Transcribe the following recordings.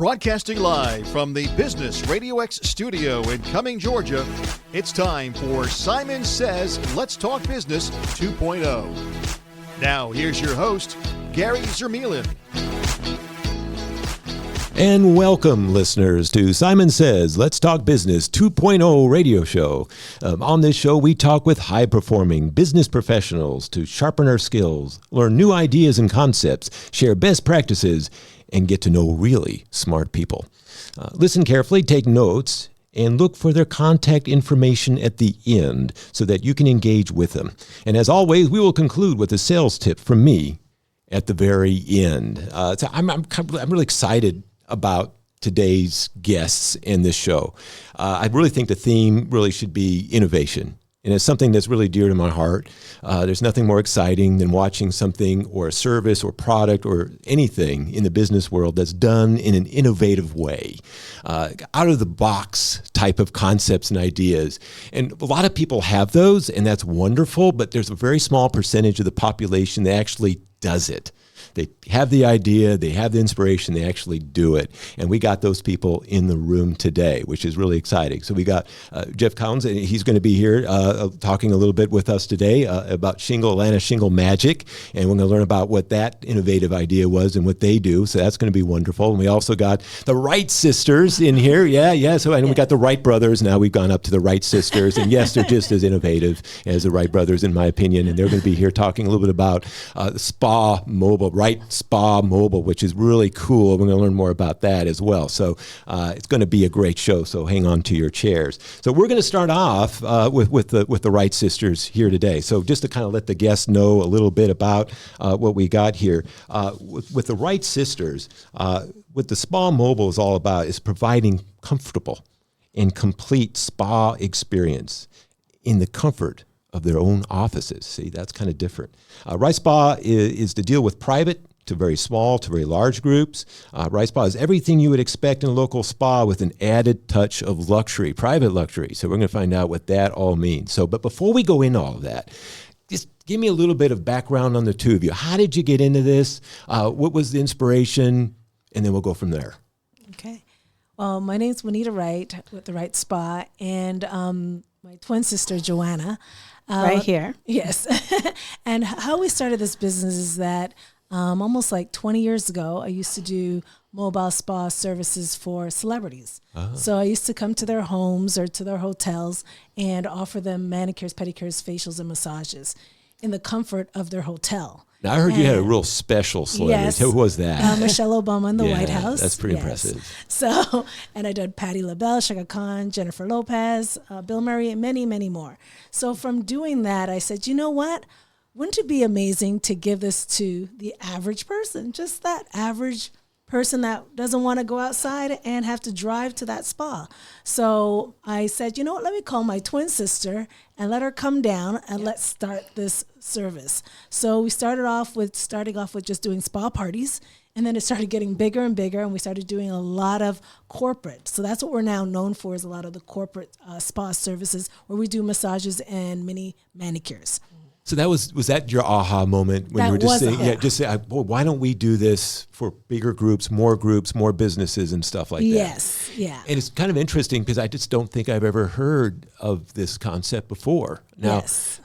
Broadcasting live from the Business RadioX studio in Cumming, Georgia, it's time for Simon Says Let's Talk Business 2.0. Now, here's your host, Gary Zermuehlen. And welcome, listeners, to Simon Says Let's Talk Business 2.0 radio show. On this show, we talk with high-performing business professionals to sharpen our skills, learn new ideas and concepts, share best practices, and get to know really smart people. Listen carefully, take notes, and look for their contact information at the end so that you can engage with them. And as always, we will conclude with a sales tip from me at the very end. So I'm really excited about today's guests in this show. I really think the theme really should be innovation. And it's something that's really dear to my heart. There's nothing more exciting than watching something or a service or product or anything in the business world that's done in an innovative way, out of the box type of concepts and ideas. And a lot of people have those, and that's wonderful, but there's a very small percentage of the population that actually does it. They have the idea, they have the inspiration, they actually do it. And we got those people in the room today, which is really exciting. So we got Jeff Kouns, and he's going to be here talking a little bit with us today about Shingle, Atlanta Shingle Magic. And we're going to learn about what that innovative idea was and what they do. So that's going to be wonderful. And we also got the Wright sisters in here. Yeah. So we got the Wright brothers. Now we've gone up to the Wright sisters. And yes, they're just as innovative as the Wright brothers, in my opinion. And they're going to be here talking a little bit about the Spa Mobile, Wright Spa Mobile, which is really cool. We're going to learn more about that as well. So it's going to be a great show. So hang on to your chairs. So we're going to start off with the Wright sisters here today. So just to kind of let the guests know a little bit about what we got here with the Wright sisters, what the Spa Mobile is all about is providing comfortable and complete spa experience in the comfort of their own offices. See, that's kind of different. Wright Spa is to deal with private to very small to very large groups. Wright Spa is everything you would expect in a local spa with an added touch of luxury, private luxury. So we're going to find out what that all means. But before we go into all of that, just give me a little bit of background on the two of you. How did you get into this? What was the inspiration? And then we'll go from there. Okay. Well, my name's Juanita Wright with the Wright Spa, and my twin sister, Joanna. Right here. Yes. And how we started this business is that almost like 20 years ago, I used to do mobile spa services for celebrities. Uh-huh. So I used to come to their homes or to their hotels and offer them manicures, pedicures, facials, and massages in the comfort of their hotel. Now, I heard you had a real special celebrity. Yes, who was that? Michelle Obama in the White House. That's pretty impressive. So, and I did Patti LaBelle, Shaka Khan, Jennifer Lopez, Bill Murray, and many, many more. So from doing that, I said, you know what? Wouldn't it be amazing to give this to the average person, just that average person that doesn't want to go outside and have to drive to that spa? So I said, you know what, let me call my twin sister and let her come down and let's start this service. So we starting off with just doing spa parties, and then it started getting bigger and bigger, and we started doing a lot of corporate. So that's what we're now known for, is a lot of the corporate spa services where we do massages and mini manicures. So that was that your aha moment when you were just saying, well, why don't we do this for bigger groups, more businesses and stuff like that? Yes, yeah. And it's kind of interesting because I just don't think I've ever heard of this concept before. Now, yes.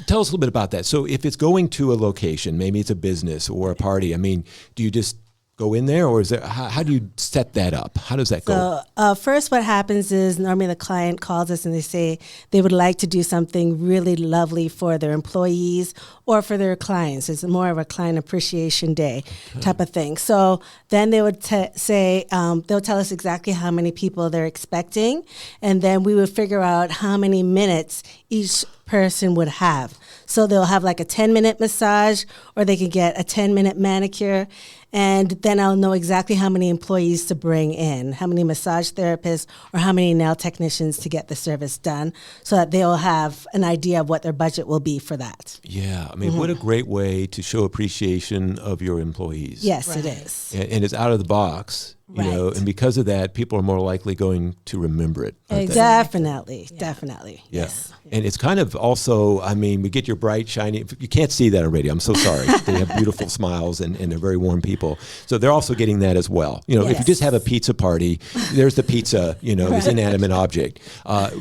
Tell us a little bit about that. So if it's going to a location, maybe it's a business or a party, I mean, do you just go in there, or is there, how do you set that up? How does that go? So first what happens is normally the client calls us and they say they would like to do something really lovely for their employees or for their clients. It's more of a client appreciation day type of thing. So then they would say, they'll tell us exactly how many people they're expecting, and then we would figure out how many minutes each person would have. So they'll have like a 10-minute massage, or they can get a 10-minute manicure. And then I'll know exactly how many employees to bring in, how many massage therapists or how many nail technicians to get the service done, so that they'll have an idea of what their budget will be for that. Yeah, I mean, what a great way to show appreciation of your employees. Yes, right. It is. And it's out of the box, you know, and because of that, people are more likely going to remember it. aren't they? Definitely, definitely. Yeah. Yes. And it's kind of also, I mean, we get your bright, shiny, you can't see that on radio. I'm so sorry. They have beautiful smiles and they're very warm people. So they're also getting that as well. You know, if you just have a pizza party, there's the pizza, you know, this inanimate object.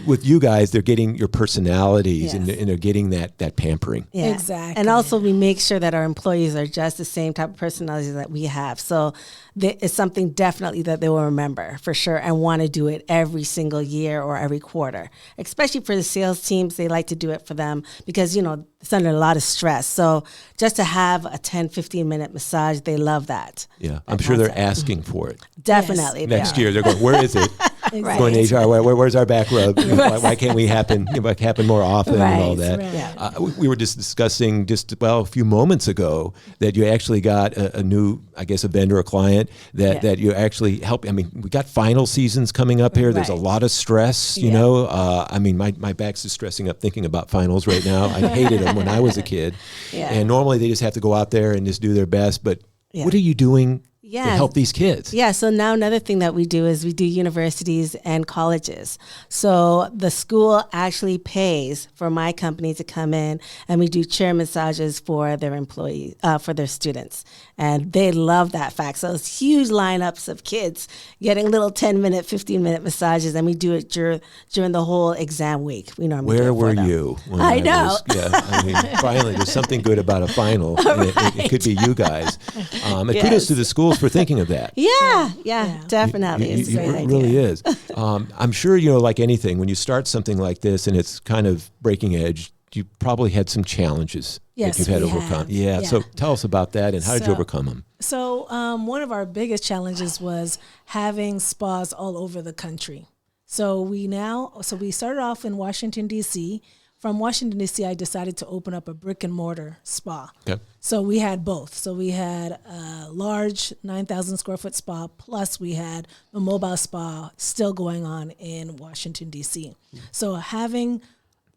With you guys, they're getting your personalities and they're getting that pampering. Yeah. Exactly. And also we make sure that our employees are just the same type of personalities that we have. So it's something definitely that they will remember for sure and want to do it every single year or every quarter. Especially for the sales teams, they like to do it for them because, you know, it's under a lot of stress. So just to have a 10, 15-minute massage, they love that. Yeah, I'm sure they're asking for it. Definitely. Next year, they're going, where is it? Exactly. Going to HR, where's our back rub? Why can't we happen more often and all that? Right. We were just discussing a few moments ago that you actually got a new, I guess, a vendor, a client that you actually help. I mean, we got final seasons coming up here. There's a lot of stress, you know. I mean, my back's just stressing up thinking about finals right now. I hated them when I was a kid. And normally they just have to go out there and just do their best. But what are you doing to help these kids? Yeah, so now another thing that we do is we do universities and colleges. So the school actually pays for my company to come in and we do chair massages for their employees, for their students. And they love that fact. So it's huge lineups of kids getting little 10-minute, 15-minute massages, and we do it during the whole exam week. We normally do it Where for were them. you? When I know. I mean, finally, there's something good about a final. And it could be you guys. And kudos to the schools for thinking of that. Yeah, definitely. It's a great It idea. really is. I'm sure, you know, like anything, when you start something like this and it's kind of breaking edge, you probably had some challenges Yes, that you've had to we overcome. have. Yeah. So tell us about that and how did you So- overcome them? So one of our biggest challenges was having spas all over the country. So we started off in Washington, D.C. From Washington, D.C., I decided to open up a brick and mortar spa. Okay. So we had both. So we had a large 9,000 square foot spa, plus we had a mobile spa still going on in Washington, D.C. So having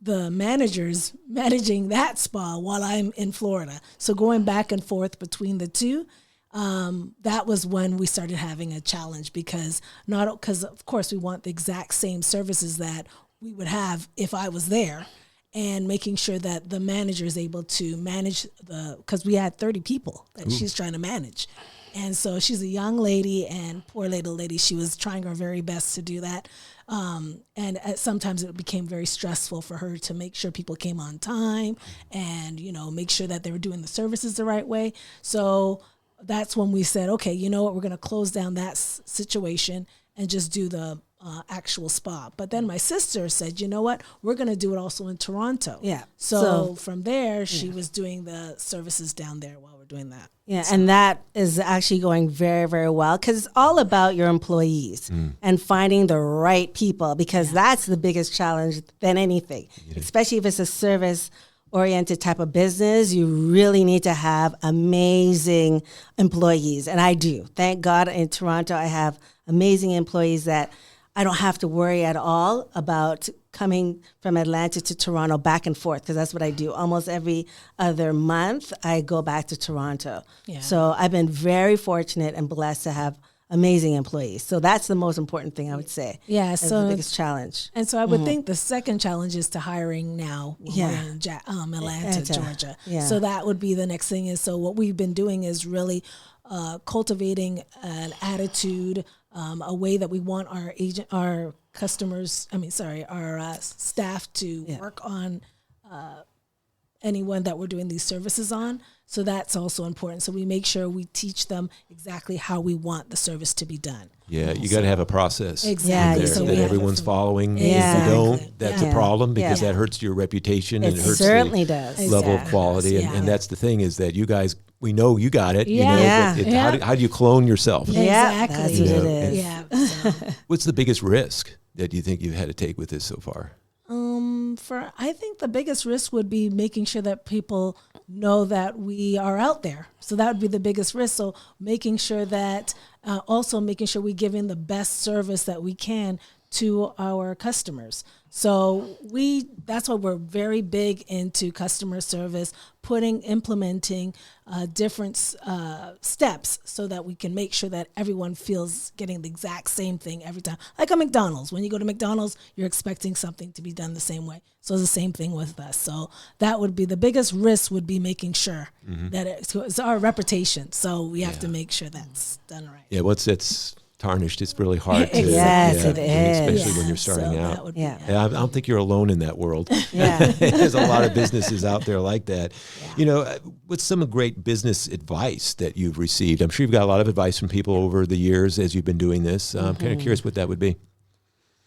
the managers managing that spa while I'm in Florida. So going back and forth between the two, that was when we started having a challenge because of course we want the exact same services that we would have if I was there, and making sure that the manager is able to manage because we had 30 people that she's trying to manage. And so she's a young lady, and poor little lady, she was trying her very best to do that. And sometimes it became very stressful for her to make sure people came on time and, you know, make sure that they were doing the services the right way. So that's when we said, okay, you know what, we're going to close down that situation and just do the actual spa. But then my sister said, you know what, we're going to do it also in Toronto. Yeah. So from there, she was doing the services down there while we're doing that. Yeah, and that is actually going very, very well because it's all about your employees and finding the right people because that's the biggest challenge than anything, especially if it's a service-oriented type of business. You really need to have amazing employees, and I do. Thank God in Toronto I have amazing employees that I don't have to worry at all about coming from Atlanta to Toronto back and forth because that's what I do. Almost every other month, I go back to Toronto. Yeah. So I've been very fortunate and blessed to have amazing employees. So that's the most important thing I would say. Yeah, That's so the biggest challenge. And so I would think the second challenge is to hiring now when we're in Atlanta, Georgia. Yeah. So that would be the next thing. Is so what we've been doing is really cultivating an attitude, a way that we want our staff to work on anyone that we're doing these services on. So that's also important. So we make sure we teach them exactly how we want the service to be done. Yeah, you got to have a process Exactly. there So that we have everyone's following. Yeah. If you don't, that's a problem because Yeah. that hurts your reputation and It it hurts certainly the does. level of Exactly. quality. Yeah. And that's the thing is that you guys, we know you got it. Yeah. You know, Yeah. but Yeah. how do you clone yourself? Yeah, Exactly. that's what it is. Yeah. So. What's the biggest risk that you think you've had to take with this so far? I think the biggest risk would be making sure that people know that we are out there. So that would be the biggest risk. So making sure that, also making sure we're giving the best service that we can to our customers. So that's why we're very big into customer service, implementing different steps so that we can make sure that everyone feels getting the exact same thing every time. Like a McDonald's. When you go to McDonald's, you're expecting something to be done the same way. So it's the same thing with us. So that would be the biggest risk, would be making sure that it's our reputation. So we have to make sure that's done right. Yeah, once it's tarnished, it's really hard to. Yes, it is. Especially when you're starting out. That would Yeah. be, I don't think you're alone in that world. Yeah. There's a lot of businesses out there like that. You know, what's some great business advice that you've received? I'm sure you've got a lot of advice from people over the years as you've been doing this. I'm kind of curious what that would be.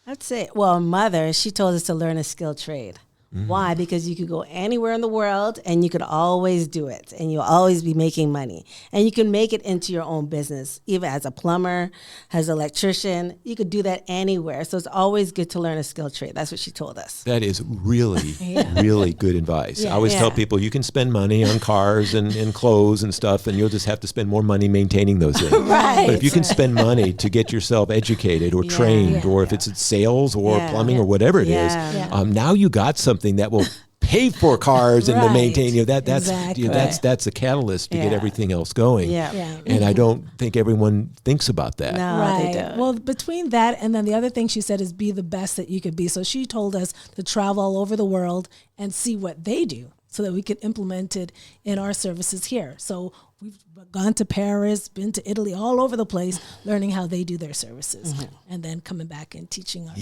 I'd say, well, mother, she told us to learn a skilled trade. Why? Because you could go anywhere in the world and you could always do it, and you'll always be making money, and you can make it into your own business, even as a plumber, as an electrician. You could do that anywhere. So it's always good to learn a skilled trade. That's what she told us. That is really, really good advice. I always tell people you can spend money on cars and clothes and stuff, and you'll just have to spend more money maintaining those things. Right. But if you can spend money to get yourself educated or trained, or if it's sales or plumbing or whatever it is, now you got something that will pay for cars and to maintain that's a catalyst to get everything else going. And I don't think everyone thinks about that. No, they don't. Well, between that and then the other thing she said is be the best that you could be. So she told us to travel all over the world and see what they do so that we could implement it in our services here. So we've gone to Paris, been to Italy, all over the place, learning how they do their services, and then coming back and teaching us.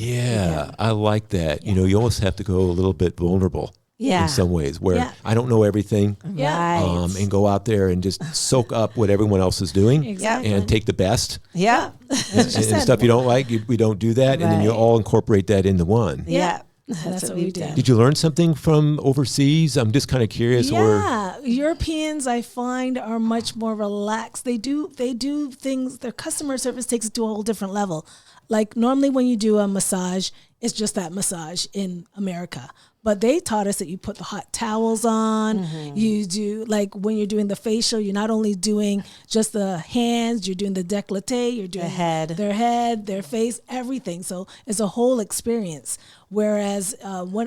I like that. You know, you almost have to go a little bit vulnerable in some ways, where I don't know everything, and go out there and just soak up what everyone else is doing and take the best. And stuff you don't like, we don't do that, and then you all incorporate that into one. That's what we do. Did you learn something from overseas? I'm just kind of curious. Europeans, I find, are much more relaxed. They do things. Their customer service takes it to a whole different level. Like normally when you do a massage, it's just that massage in America. But they taught us that you put the hot towels on. You do, like when you're doing the facial, you're not only doing just the hands, you're doing the décolleté, you're doing their head, their face, everything. So it's a whole experience. Whereas,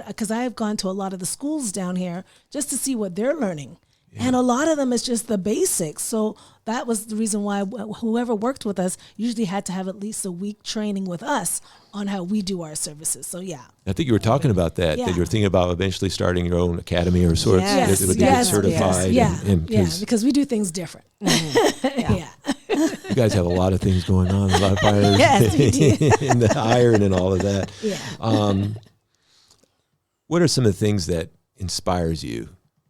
because I have gone to a lot of the schools down here just to see what they're learning. And a lot of them is just the basics. So that was the reason why whoever worked with us usually had to have at least a week training with us on how we do our services. So I think you were talking about that you were thinking about eventually starting your own academy or sorts that would get certified. Because we do things different. You guys have a lot of things going on, a lot of fires in the iron and all of that. What are some of the things that inspires you,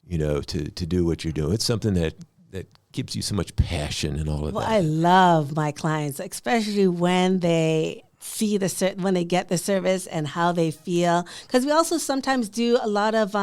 to do what you're doing? It's something that gives you so much passion and all of that. Well, I love my clients, especially when they see when they get the service and how they feel. Because we also sometimes do a lot of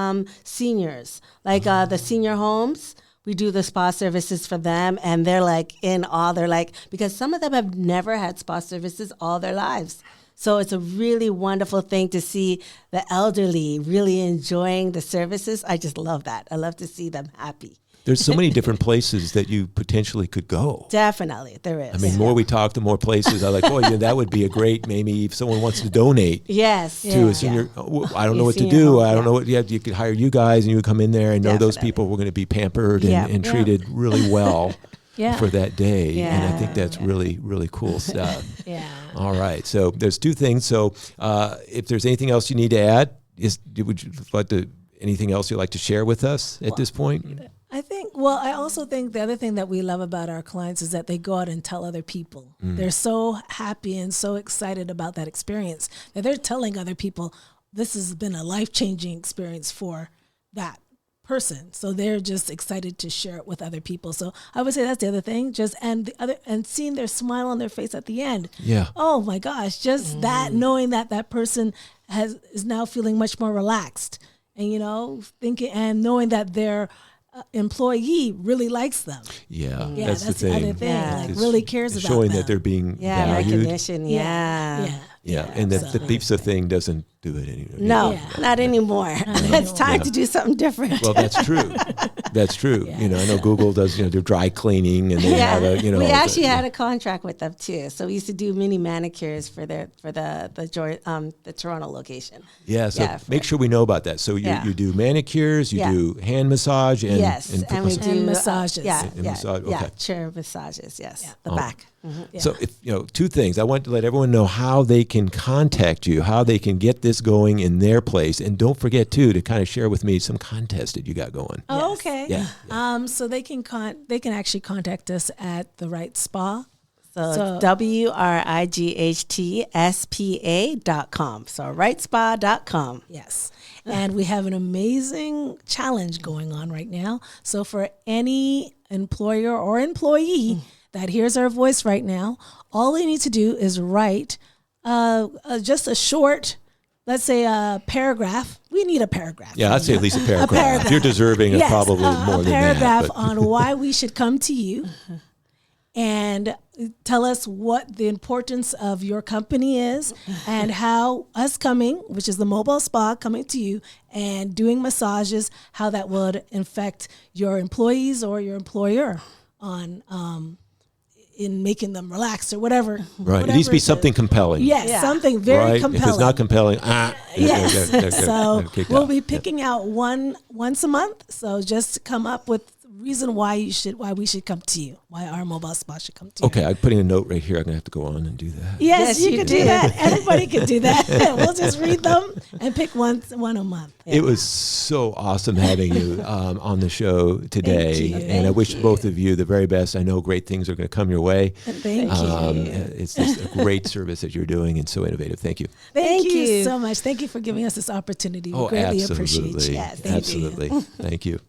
seniors, like the senior homes. We do the spa services for them, and they're like in awe. They're like, because some of them have never had spa services all their lives. So it's a really wonderful thing to see the elderly really enjoying the services. I just love that. I love to see them happy. There's so many different places that you potentially could go. Definitely, there is. I mean, more we talk, the more places. I'm like, that would be a great, maybe if someone wants to donate. To a senior, I don't know what to do. I don't know what, you could hire you guys and you would come in there and know those people were going to be pampered and treated really well. For that day. And I think that's really, really cool stuff. All right. So there's two things. So if there's anything else you need to add, would you like to, anything else you'd like to share with us at this point? I also think the other thing that we love about our clients is that they go out and tell other people. They're so happy and so excited about that experience that they're telling other people, this has been a life-changing experience for that person. So they're just excited to share it with other people. So I would say that's the other thing. And seeing their smile on their face at the end. Oh my gosh, just that, knowing that person is now feeling much more relaxed, and thinking and knowing that their employee really likes them. That's the other thing. Like really cares about showing them. that they're being valued. Recognition. And that the pizza thing doesn't do it anymore. No, not anymore. It's time to do something different. Well, that's true. That's true. I know Google does, their dry cleaning, and they have we actually had a contract with them too. So we used to do mini manicures for the Toronto location. Yeah. So make sure we know about that. So you do manicures, you do hand massage, and and we do massages. Chair massages. Yes, the back. Mm-hmm. So if two things, I want to let everyone know how they can contact you, how they can get this going in their place, and don't forget too to kind of share with me some contests that you got going. Oh, okay. Yeah. So they can actually contact us at the Wright Spa. So WRIGHTSPA.com. So WrightSpa.com. Yes. And we have an amazing challenge going on right now. So for any employer or employee that hears our voice right now, all they need to do is write just a short, let's say a paragraph. We need a paragraph. Yeah, I'd say at least a paragraph. You're deserving of probably more than that. A paragraph on why we should come to you and tell us what the importance of your company is and how us coming, which is the mobile spa, coming to you and doing massages, how that would affect your employees or your employer on in making them relax or whatever. Right. It needs to be something compelling. Yes, something very compelling. If it's not compelling, yes. So we'll be picking out once a month. So just come up with reason why we should come to you, why our mobile spa should come to you. Okay, I'm putting a note right here. I'm going to have to go on and do that. Yes, you can do that. Everybody can do that. We'll just read them and pick one a month. Yeah. It was so awesome having you on the show today. And I wish both of you the very best. I know great things are going to come your way. Thank you. It's just a great service that you're doing and so innovative. Thank you. Thank you so much. Thank you for giving us this opportunity. We greatly appreciate it. Yes, absolutely. Thank you.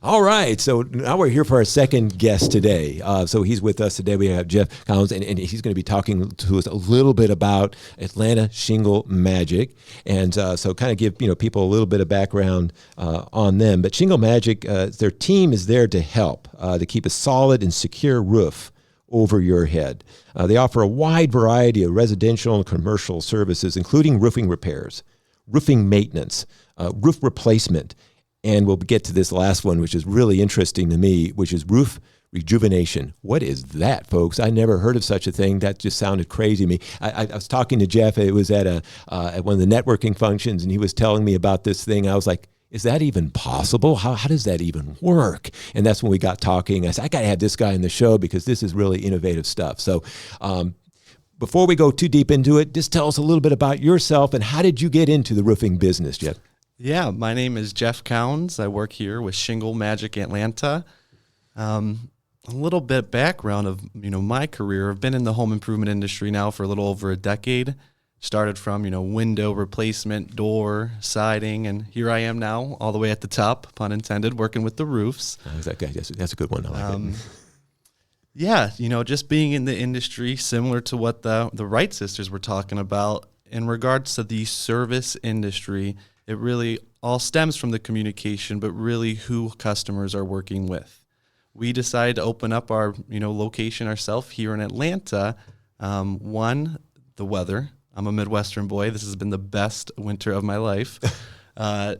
All right, so now we're here for our second guest today. So he's with us today. We have Jeff Kouns, and he's going to be talking to us a little bit about Atlanta Shingle Magic, and so kind of give people a little bit of background on them. But Shingle Magic, their team is there to help to keep a solid and secure roof over your head. They offer a wide variety of residential and commercial services, including roofing repairs, roofing maintenance, roof replacement. And we'll get to this last one, which is really interesting to me, which is roof rejuvenation. What is that, folks? I never heard of such a thing. That just sounded crazy to me. I was talking to Jeff. It was at one of the networking functions, and he was telling me about this thing. I was like, is that even possible? How does that even work? And that's when we got talking. I said, I got to have this guy in the show because this is really innovative stuff. So before we go too deep into it, just tell us a little bit about yourself and how did you get into the roofing business, Jeff? Yeah, my name is Jeff Kouns. I work here with Shingle Magic Atlanta. A little bit background of my career. I've been in the home improvement industry now for a little over a decade. Started from window replacement, door, siding, and here I am now, all the way at the top, pun intended, working with the roofs. That's a good one. I like it. Yeah, just being in the industry, similar to what the Wright sisters were talking about in regards to the service industry. It really all stems from the communication, but really who customers are working with. We decided to open up our, location ourselves here in Atlanta. One, the weather. I'm a Midwestern boy. This has been the best winter of my life.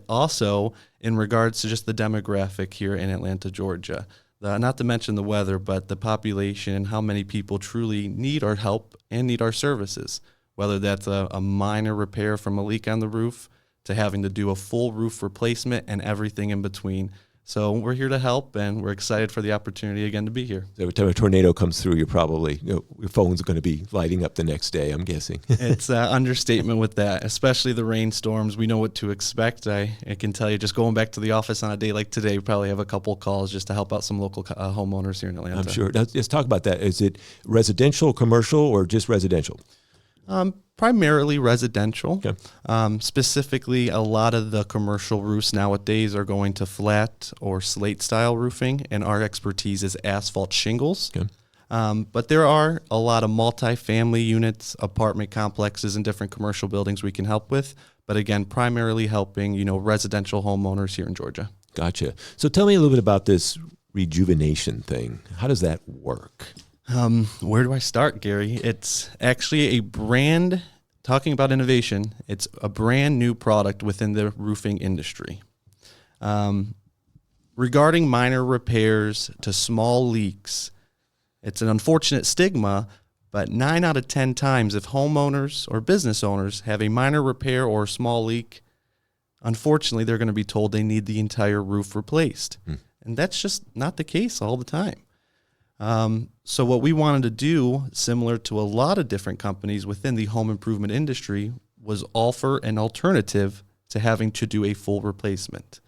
Also, in regards to just the demographic here in Atlanta, Georgia. Not to mention the weather, but the population and how many people truly need our help and need our services, whether that's a minor repair from a leak on the roof, to having to do a full roof replacement and everything in between. So we're here to help, and we're excited for the opportunity again to be here. Every time a tornado comes through, you're probably, your phone's going to be lighting up the next day, I'm guessing. It's an understatement with that, especially the rainstorms. We know what to expect. I can tell you, just going back to the office on a day like today, we probably have a couple calls just to help out some local homeowners here in Atlanta. I'm sure. Now, let's talk about that. Is it residential, commercial, or just residential? Primarily residential. Okay. Specifically, a lot of the commercial roofs nowadays are going to flat or slate style roofing, and our expertise is asphalt shingles. Okay. But there are a lot of multi-family units, apartment complexes, and different commercial buildings we can help with. But again, primarily helping, residential homeowners here in Georgia. Gotcha. So tell me a little bit about this rejuvenation thing. How does that work? Where do I start, Gary? It's actually a brand talking about innovation, it's a brand new product within the roofing industry. Regarding minor repairs to small leaks, it's an unfortunate stigma, but 9 out of 10 times if homeowners or business owners have a minor repair or a small leak, unfortunately, they're going to be told they need the entire roof replaced. And that's just not the case all the time. So what we wanted to do, similar to a lot of different companies within the home improvement industry, was offer an alternative to having to do a full replacement.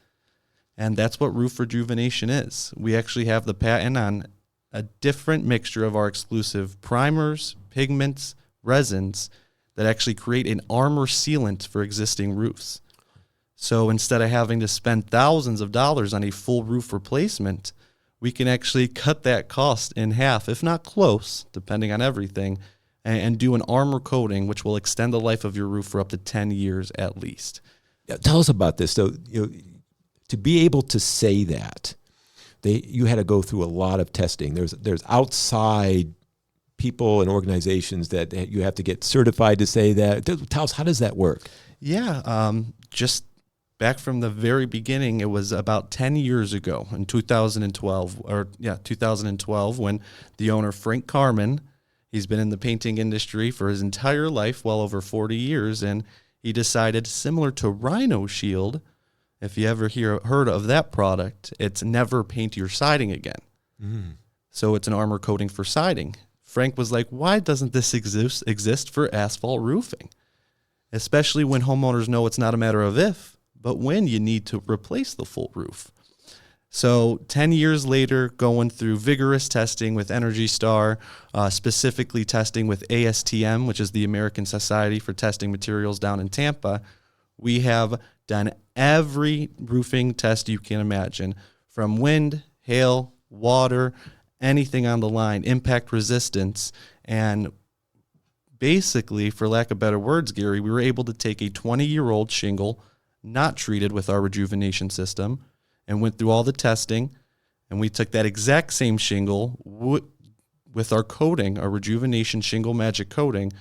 And that's what roof rejuvenation is. We actually have the patent on a different mixture of our exclusive primers, pigments, resins that actually create an armor sealant for existing roofs. So instead of having to spend thousands of dollars on a full roof replacement, we can actually cut that cost in half, if not close, depending on everything, and do an armor coating, which will extend the life of your roof for up to 10 years at least. Yeah, tell us about this. So, to be able to say that, you had to go through a lot of testing. There's outside people and organizations that you have to get certified to say that. Tell us, how does that work? Yeah, just back from the very beginning, it was about 10 years ago in 2012, when the owner, Frank Carmen, he's been in the painting industry for his entire life, well over 40 years, and he decided, similar to Rhino Shield, if you ever heard of that product, it's never paint your siding again. So it's an armor coating for siding. Frank was like, why doesn't this exist for asphalt roofing? Especially when homeowners know it's not a matter of if, but when you need to replace the full roof. So 10 years later, going through vigorous testing with Energy Star, specifically testing with ASTM, which is the American Society for Testing Materials down in Tampa, we have done every roofing test you can imagine, from wind, hail, water, anything on the line, impact resistance. And basically, for lack of better words, Gary, we were able to take a 20-year-old shingle, not treated with our rejuvenation system, and went through all the testing, and we took that exact same shingle with our coating, our rejuvenation shingle magic coating.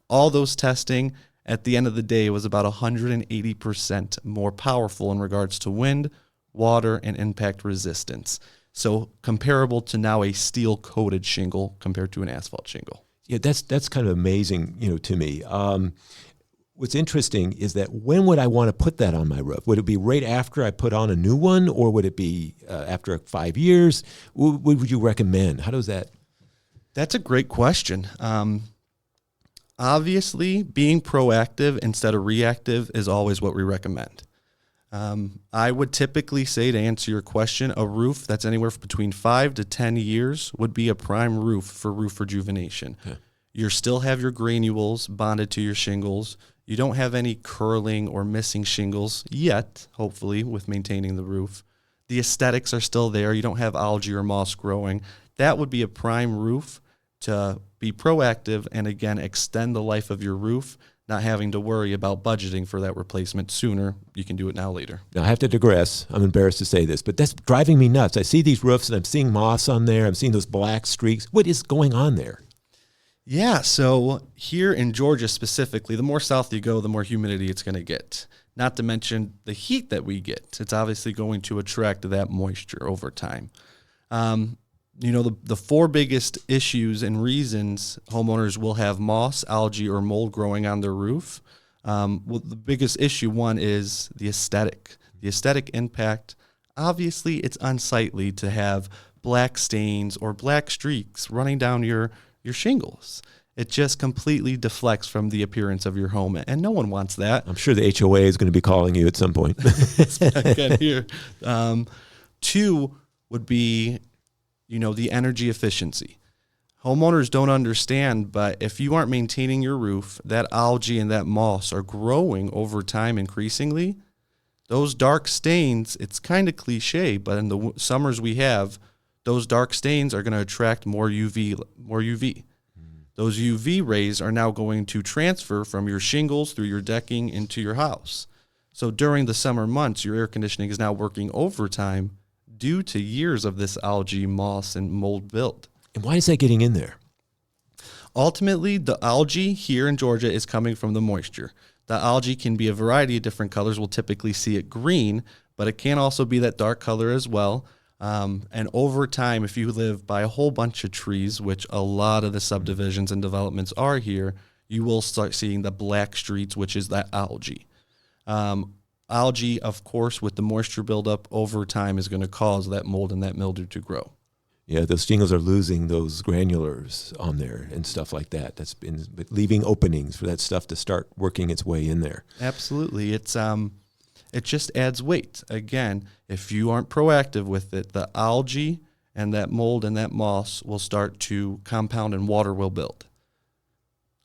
All those testing, at the end of the day, was about 180% more powerful in regards to wind, water, and impact resistance. So comparable to now a steel-coated shingle compared to an asphalt shingle. Yeah, that's kind of amazing, to me. What's interesting is that when would I want to put that on my roof? Would it be right after I put on a new one, or would it be after 5 years? What would you recommend? How does that? That's a great question. Obviously, being proactive instead of reactive is always what we recommend. I would typically say, to answer your question, a roof that's anywhere between 5 to 10 years would be a prime roof for roof rejuvenation. Okay. You still have your granules bonded to your shingles. You don't have any curling or missing shingles yet, hopefully, with maintaining the roof. The aesthetics are still there. You don't have algae or moss growing. That would be a prime roof to be proactive and, again, extend the life of your roof, not having to worry about budgeting for that replacement sooner. You can do it now later. Now, I have to digress. I'm embarrassed to say this, but that's driving me nuts. I see these roofs and I'm seeing moss on there. I'm seeing those black streaks. What is going on there? Yeah, so here in Georgia specifically, the more south you go, the more humidity it's going to get. Not to mention the heat that we get. It's obviously going to attract that moisture over time. The 4 biggest issues and reasons homeowners will have moss, algae, or mold growing on their roof. The biggest issue, one, is the aesthetic. The aesthetic impact, obviously, it's unsightly to have black stains or black streaks running down your shingles. It just completely deflects from the appearance of your home, and no one wants that. I'm sure the HOA is going to be calling you at some point. Again, here. 2 would be, the energy efficiency. Homeowners don't understand, but if you aren't maintaining your roof, that algae and that moss are growing over time increasingly. Those dark stains, it's kind of cliche, but in the summers we have, those dark stains are going to attract more UV. Those UV rays are now going to transfer from your shingles through your decking into your house. So during the summer months, your air conditioning is now working overtime due to years of this algae, moss, and mold build. And why is that getting in there? Ultimately, the algae here in Georgia is coming from the moisture. The algae can be a variety of different colors. We'll typically see it green, but it can also be that dark color as well. And over time, if you live by a whole bunch of trees, which a lot of the subdivisions and developments are here, you will start seeing the black streets, which is that algae. Algae, of course, with the moisture buildup over time is going to cause that mold and that mildew to grow. Yeah, those shingles are losing those granulars on there and stuff like that. That's been leaving openings for that stuff to start working its way in there. Absolutely. It just adds weight. Again, if you aren't proactive with it, the algae and that mold and that moss will start to compound and water will build.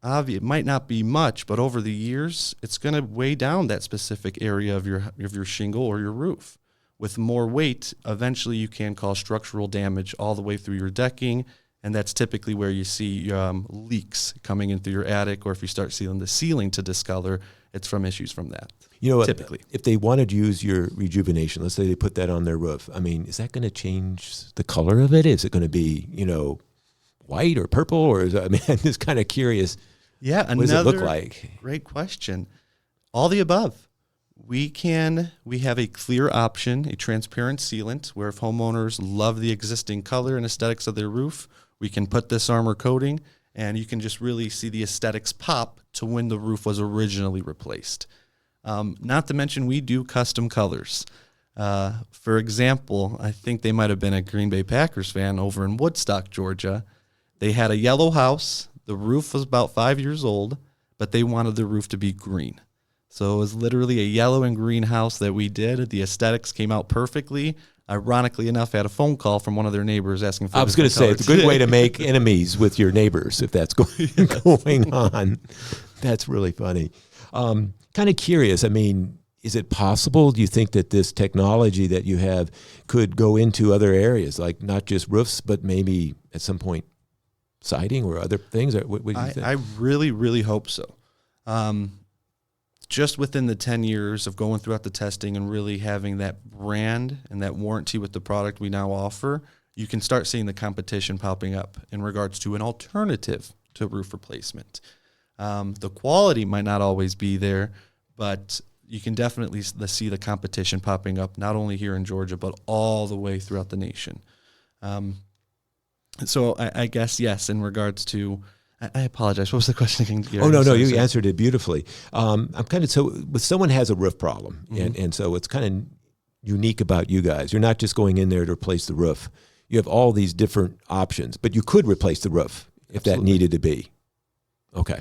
It might not be much, but over the years, it's going to weigh down that specific area of your shingle or your roof. With more weight, eventually you can cause structural damage all the way through your decking, and that's typically where you see leaks coming in through your attic, or if you start seeing the ceiling to discolor, it's from issues from that. You know, typically, if they wanted to use your rejuvenation, let's say they put that on their roof, I mean, is that going to change the color of it? Is it going to be, white or purple, or I'm just kind of curious. Yeah, what does it look like? Great question. All the above. We have a clear option, a transparent sealant, where if homeowners love the existing color and aesthetics of their roof, we can put this armor coating, and you can just really see the aesthetics pop to when the roof was originally replaced. Not to mention, we do custom colors. For example, I think they might have been a Green Bay Packers fan over in Woodstock, Georgia. They had a yellow house. The roof was about 5 years old, but they wanted the roof to be green. So it was literally a yellow and green house that we did. The aesthetics came out perfectly. Ironically enough, I had a phone call from one of their neighbors asking for. I was going to say, it's a good way to make enemies with your neighbors if that's going on. That's really funny. Kind of curious. I mean, is it possible? Do you think that this technology that you have could go into other areas, like not just roofs, but maybe at some point siding or other things? Or what do you think? I really, really hope so. Just within the 10 years of going throughout the testing and really having that brand and that warranty with the product we now offer, you can start seeing the competition popping up in regards to an alternative to roof replacement. The quality might not always be there, but you can definitely see the competition popping up, not only here in Georgia, but all the way throughout the nation. So I guess, yes, in regards to... I apologize. What was the question again, Gary? Oh, no, you answered it beautifully. I'm kind of, so when someone has a roof problem, and so it's kind of unique about you guys. You're not just going in there to replace the roof. You have all these different options, but you could replace the roof if that needed to be. Okay.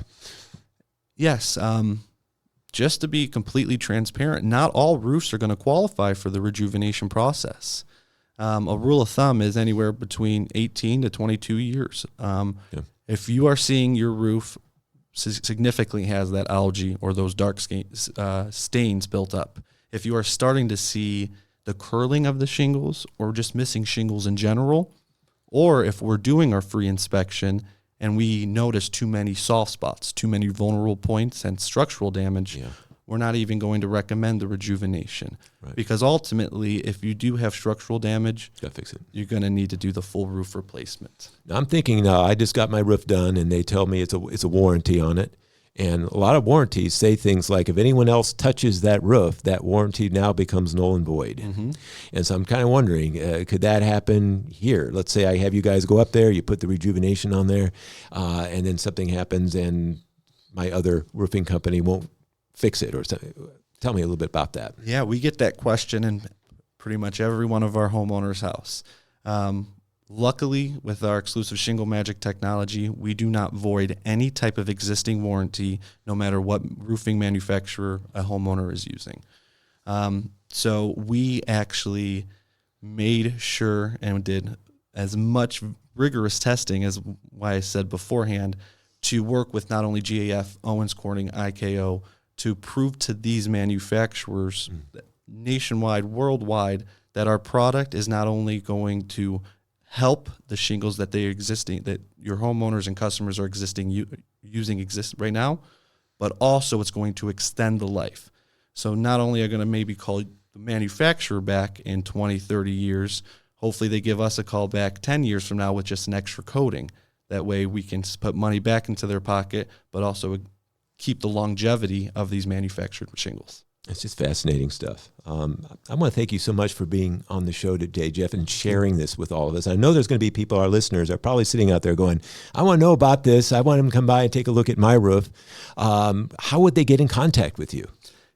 Yes. Just to be completely transparent, not all roofs are going to qualify for the rejuvenation process. A rule of thumb is anywhere between 18 to 22 years. If you are seeing your roof significantly has that algae or those dark stains built up, if you are starting to see the curling of the shingles or just missing shingles in general, or if we're doing our free inspection and we notice too many soft spots, too many vulnerable points and structural damage, we're not even going to recommend the rejuvenation. Right. Because ultimately, if you do have structural damage, gotta fix it. You're going to need to do the full roof replacement. Now, I'm thinking, I just got my roof done, and they tell me it's a warranty on it. And a lot of warranties say things like, if anyone else touches that roof, that warranty now becomes null and void. Mm-hmm. And so I'm kind of wondering, could that happen here? Let's say I have you guys go up there, you put the rejuvenation on there, and then something happens and my other roofing company won't fix it or something. Tell me a little bit about that. Yeah, we get that question in pretty much every one of our homeowners' house. Luckily, with our exclusive Shingle Magic technology, we do not void any type of existing warranty, no matter what roofing manufacturer a homeowner is using. So we actually made sure and did as much rigorous testing as why I said beforehand to work with not only GAF, Owens Corning, IKO, to prove to these manufacturers nationwide, worldwide, that our product is not only going to help the shingles that that your homeowners and customers are using right now, but also it's going to extend the life. So not only are going to maybe call the manufacturer back in 20, 30 years, hopefully they give us a call back 10 years from now with just an extra coating. That way we can put money back into their pocket, but also keep the longevity of these manufactured shingles. It's just fascinating stuff. I want to thank you so much for being on the show today, Jeff, and sharing this with all of us. I know there's going to be people, our listeners, are probably sitting out there going, I want to know about this. I want them to come by and take a look at my roof. How would they get in contact with you?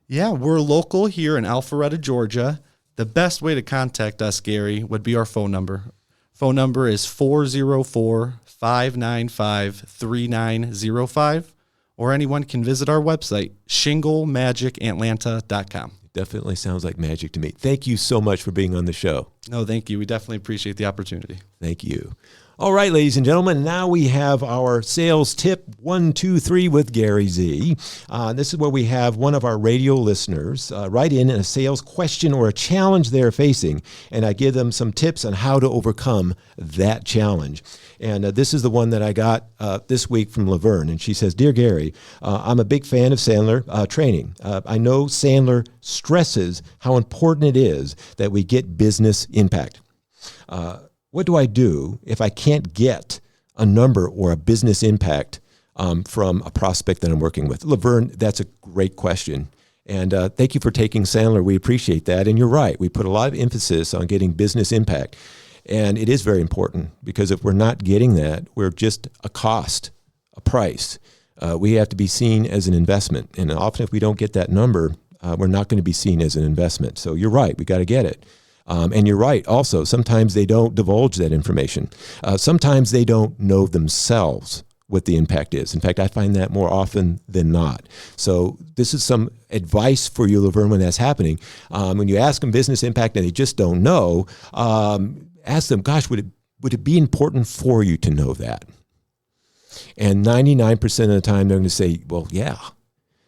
Yeah, we're local here in Alpharetta, Georgia. The best way to contact us, Gary, would be our phone number. Phone number is 404-595-3905. Or anyone can visit our website, shinglemagicAtlanta.com. Definitely sounds like magic to me. Thank you so much for being on the show. No, thank you. We definitely appreciate the opportunity. Thank you. All right, ladies and gentlemen, now we have our sales tip 1, 2, 3 with Gary Z. This is where we have one of our radio listeners write in a sales question or a challenge they're facing, and I give them some tips on how to overcome that challenge. And this is the one that I got this week from Laverne, and she says, Dear Gary, I'm a big fan of Sandler training. I know Sandler stresses how important it is that we get business impact. What do I do if I can't get a number or a business impact from a prospect that I'm working with? Laverne, that's a great question. And thank you for taking Sandler. We appreciate that. And you're right. We put a lot of emphasis on getting business impact. And it is very important because if we're not getting that, we're just a cost, a price. We have to be seen as an investment. And often if we don't get that number, we're not going to be seen as an investment. So you're right. We got to get it. And you're right. Also, sometimes they don't divulge that information. Sometimes they don't know themselves what the impact is. In fact, I find that more often than not. So this is some advice for you, Laverne, when that's happening. When you ask them business impact and they just don't know, ask them, gosh, would it be important for you to know that? And 99% of the time, they're going to say, well, yeah.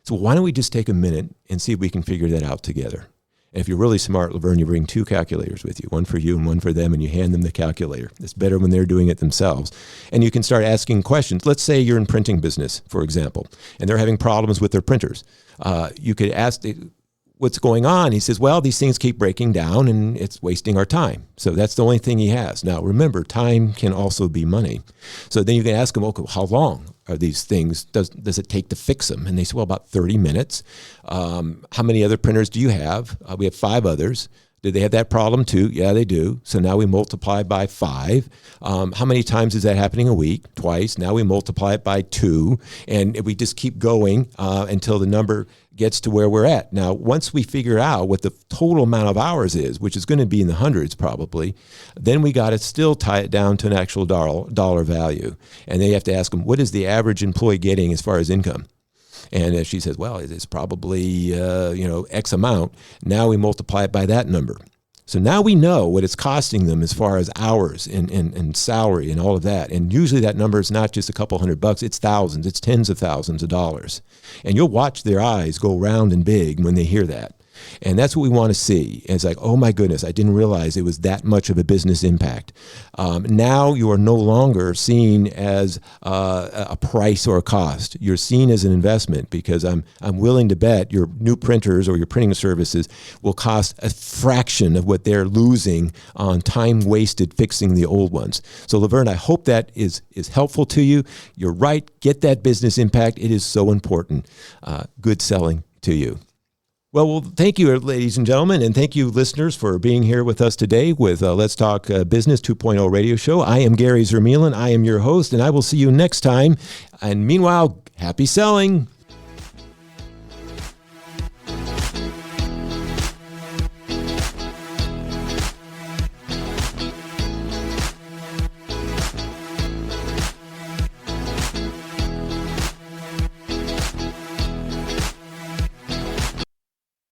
So why don't we just take a minute and see if we can figure that out together? And if you're really smart, Laverne, you bring 2 calculators with you, one for you and one for them, and you hand them the calculator. It's better when they're doing it themselves. And you can start asking questions. Let's say you're in printing business, for example, and they're having problems with their printers. You could ask, what's going on? He says, well, these things keep breaking down and it's wasting our time. So that's the only thing he has. Now, remember, time can also be money. So then you can ask him, okay, how long are these things? Does it take to fix them? And they say, well, about 30 minutes. How many other printers do you have? We have 5 others. Do they have that problem too? Yeah, they do. So now we multiply by 5. How many times is that happening a week? Twice. Now we multiply it by 2. And we just keep going until the number gets to where we're at. Now, once we figure out what the total amount of hours is, which is going to be in the hundreds probably, then we got to still tie it down to an actual dollar value. And then you have to ask them, what is the average employee getting as far as income? And she says, well, it's probably, X amount. Now we multiply it by that number. So now we know what it's costing them as far as hours and salary and all of that. And usually that number is not just a couple $100, it's thousands, it's tens of thousands of dollars. And you'll watch their eyes go round and big when they hear that. And that's what we want to see. It's like, oh my goodness, I didn't realize it was that much of a business impact. Now you are no longer seen as a price or a cost. You're seen as an investment because I'm willing to bet your new printers or your printing services will cost a fraction of what they're losing on time wasted fixing the old ones. So Laverne, I hope that is helpful to you. You're right. Get that business impact. It is so important. Good selling to you. Well, thank you, ladies and gentlemen, and thank you, listeners, for being here with us today with Let's Talk Business 2.0 radio show. I am Gary Zermuehlen. I am your host, and I will see you next time. And meanwhile, happy selling.